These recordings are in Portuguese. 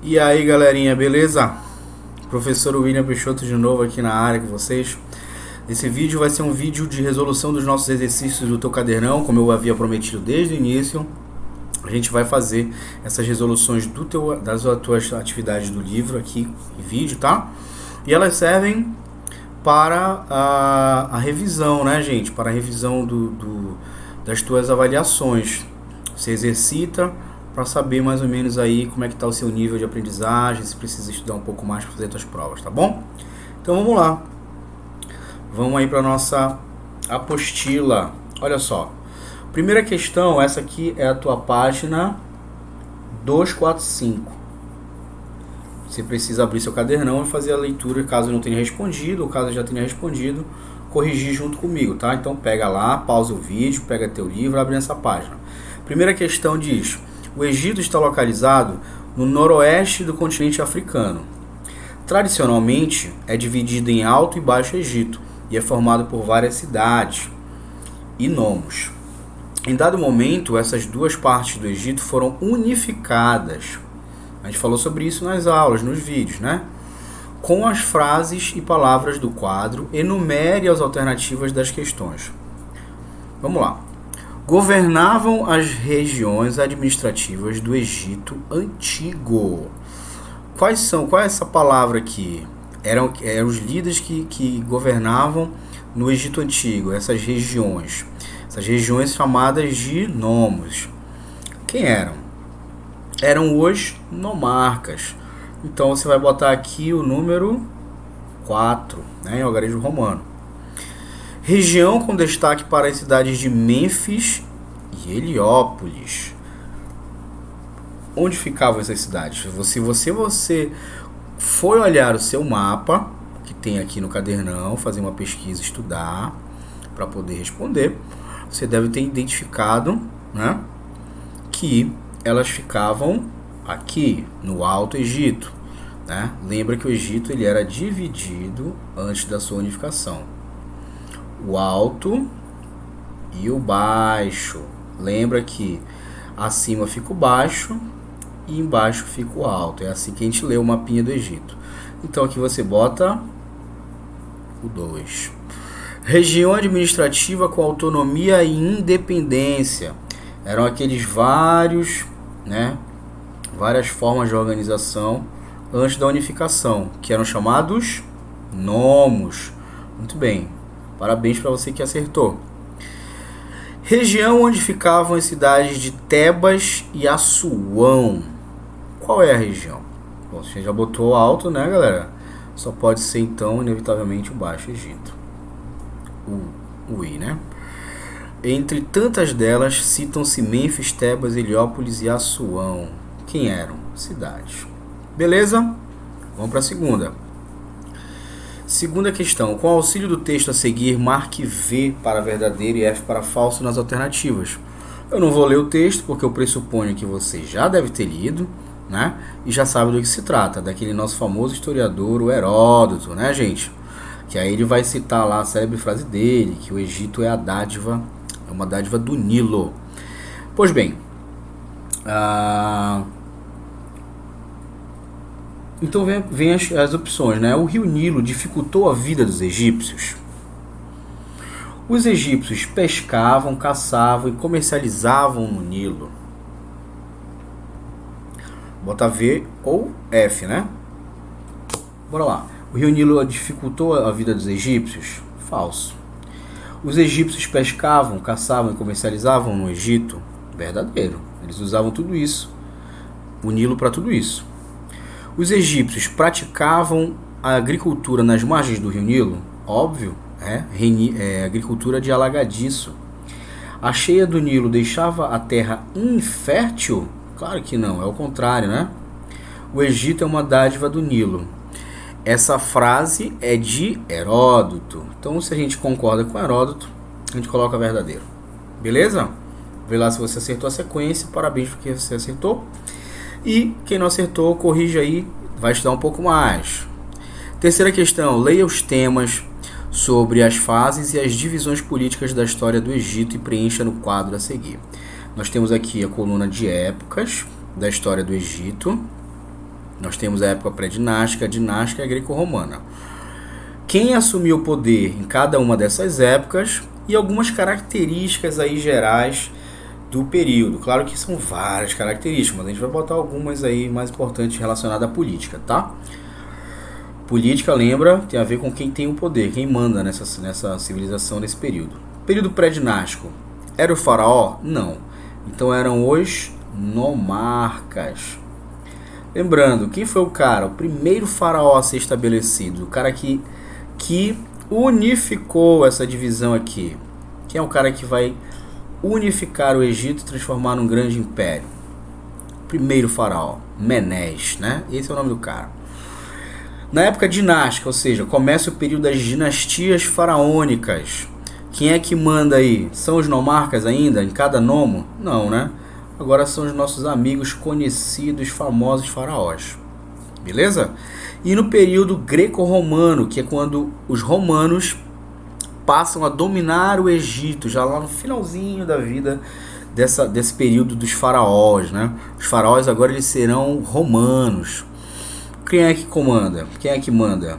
E aí, galerinha, beleza? Professor William Peixoto de novo aqui na área com vocês. Esse vídeo vai ser um vídeo de resolução dos nossos exercícios do teu cadernão, como eu havia prometido desde o início. A gente vai fazer essas resoluções das tuas atividades do livro aqui em vídeo, tá? E elas servem para a revisão, né, gente? Para a revisão das tuas avaliações. Você exercita para saber mais ou menos aí como é que está o seu nível de aprendizagem, se precisa estudar um pouco mais para fazer as suas provas, tá bom? Então vamos lá. Vamos aí para nossa apostila. Olha só. Primeira questão, essa aqui é a tua página 245. Você precisa abrir seu cadernão e fazer a leitura, caso não tenha respondido, ou caso já tenha respondido, corrigir junto comigo, tá? Então pega lá, pausa o vídeo, pega teu livro, abre nessa página. Primeira questão diz: o Egito está localizado no noroeste do continente africano. Tradicionalmente, é dividido em Alto e Baixo Egito e é formado por várias cidades e nomos. Em dado momento, essas duas partes do Egito foram unificadas. A gente falou sobre isso nas aulas, nos vídeos, né? Com as frases e palavras do quadro, enumere as alternativas das questões. Vamos lá. Governavam as regiões administrativas do Egito Antigo. Qual é essa palavra aqui? Eram os líderes que governavam no Egito Antigo, essas regiões. Essas regiões chamadas de nomos. Quem eram? Eram os nomarcas. Então você vai botar aqui o número 4, né, em algarismo romano. Região com destaque para as cidades de Mênfis e Heliópolis. Onde ficavam essas cidades? Se você foi olhar o seu mapa, que tem aqui no cadernão, fazer uma pesquisa, estudar, para poder responder, você deve ter identificado, né, que elas ficavam aqui no Alto Egito, né? Lembra que o Egito ele era dividido antes da sua unificação. O Alto e o Baixo. Lembra que acima fica o Baixo e embaixo fica o Alto. É assim que a gente lê o mapinha do Egito. Então aqui você bota o 2. Região administrativa com autonomia e independência. Eram aqueles várias formas de organização antes da unificação, que eram chamados nomos. Muito bem, parabéns para você que acertou. Região onde ficavam as cidades de Tebas e Assuão. Qual é a região? Bom, você já botou alto, né, galera? Só pode ser, então, inevitavelmente, o Baixo Egito. O I, né? Entre tantas delas, citam-se Mênfis, Tebas, Heliópolis e Assuão. Quem eram? Cidades. Beleza? Vamos para a segunda. Segunda questão. Com o auxílio do texto a seguir, marque V para verdadeiro e F para falso nas alternativas. Eu não vou ler o texto, porque eu pressuponho que você já deve ter lido, né? E já sabe do que se trata, daquele nosso famoso historiador, o Heródoto, né, gente? Que aí ele vai citar lá a célebre frase dele, que o Egito é uma dádiva do Nilo. Pois bem, então vem as opções, né? O rio Nilo dificultou a vida dos egípcios. Os egípcios pescavam, caçavam e comercializavam no Nilo. Bota V ou F, né? Bora lá. O rio Nilo dificultou a vida dos egípcios? Falso. Os egípcios pescavam, caçavam e comercializavam no Egito? Verdadeiro. Eles usavam tudo isso, o Nilo, para tudo isso. Os egípcios praticavam a agricultura nas margens do rio Nilo? Óbvio, agricultura de alagadiço. A cheia do Nilo deixava a terra infértil? Claro que não, é o contrário, né? O Egito é uma dádiva do Nilo. Essa frase é de Heródoto. Então, se a gente concorda com Heródoto, a gente coloca verdadeiro. Beleza? Vê lá se você acertou a sequência. Parabéns porque você acertou. E quem não acertou, corrija aí. Vai estudar um pouco mais. Terceira questão. Leia os temas sobre as fases e as divisões políticas da história do Egito e preencha no quadro a seguir. Nós temos aqui a coluna de épocas da história do Egito. Nós temos a época pré-dinástica, a dinástica e a greco-romana. Quem assumiu o poder em cada uma dessas épocas e algumas características aí gerais do período. Claro que são várias características, mas a gente vai botar algumas aí mais importantes relacionadas à política, tá? Política, lembra, tem a ver com quem tem o poder, quem manda nessa civilização nesse período. Período pré-dinástico, era o faraó? Não. Então eram os nomarcas. Lembrando, quem foi o cara? O primeiro faraó a ser estabelecido, o cara que unificou essa divisão aqui. Quem é o cara que vai unificar o Egito e transformar num grande império? Primeiro faraó, Menés, né? Esse é o nome do cara. Na época dinástica, ou seja, começa o período das dinastias faraônicas. Quem é que manda aí? São os nomarcas ainda, em cada nomo? Não, né? Agora são os nossos amigos conhecidos, famosos faraós. Beleza? E no período greco-romano, que é quando os romanos passam a dominar o Egito, já lá no finalzinho da vida desse período dos faraós, né? Os faraós agora eles serão romanos. Quem é que comanda? Quem é que manda?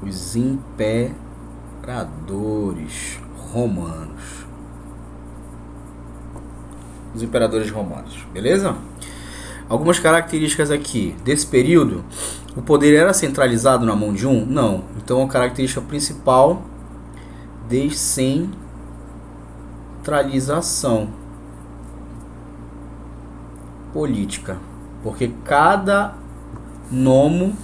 Os imperadores romanos. Os imperadores romanos, beleza? Algumas características aqui desse período. O poder era centralizado na mão de um? Não. Então a característica principal, descentralização política. Porque cada nomo,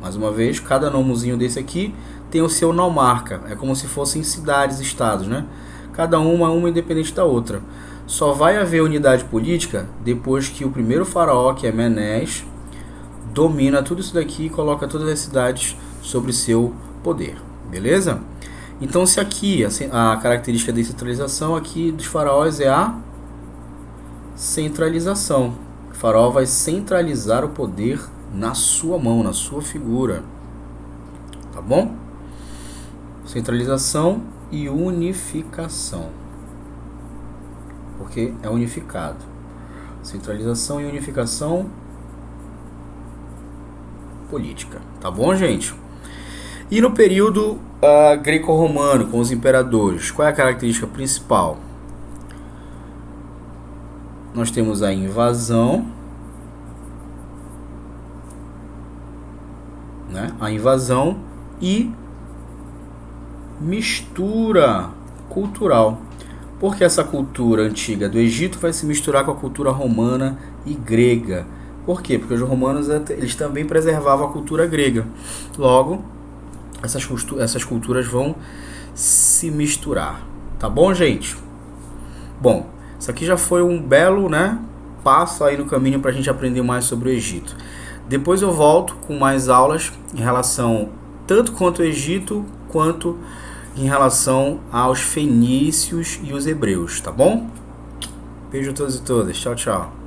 mais uma vez, cada nomozinho desse aqui tem o seu nomarca. É como se fossem cidades, estados, né? Cada uma independente da outra. Só vai haver unidade política depois que o primeiro faraó, que é Menés, domina tudo isso daqui e coloca todas as cidades sobre seu poder. Beleza? Então, se aqui a característica da descentralização aqui dos faraós é a centralização. O faraó vai centralizar o poder na sua mão, na sua figura. Tá bom? Centralização e unificação. Porque é unificado. Centralização e unificação política. Tá bom, gente? E no período greco-romano, com os imperadores, qual é a característica principal? Nós temos a invasão, né? A invasão e mistura cultural. Porque essa cultura antiga do Egito vai se misturar com a cultura romana e grega. Por quê? Porque os romanos eles também preservavam a cultura grega. Logo, essas culturas vão se misturar. Tá bom, gente? Bom, isso aqui já foi um belo, né, passo aí no caminho para a gente aprender mais sobre o Egito. Depois eu volto com mais aulas em relação tanto quanto ao Egito, quanto em relação aos fenícios e os hebreus, tá bom? Beijo a todos e todas. Tchau, tchau.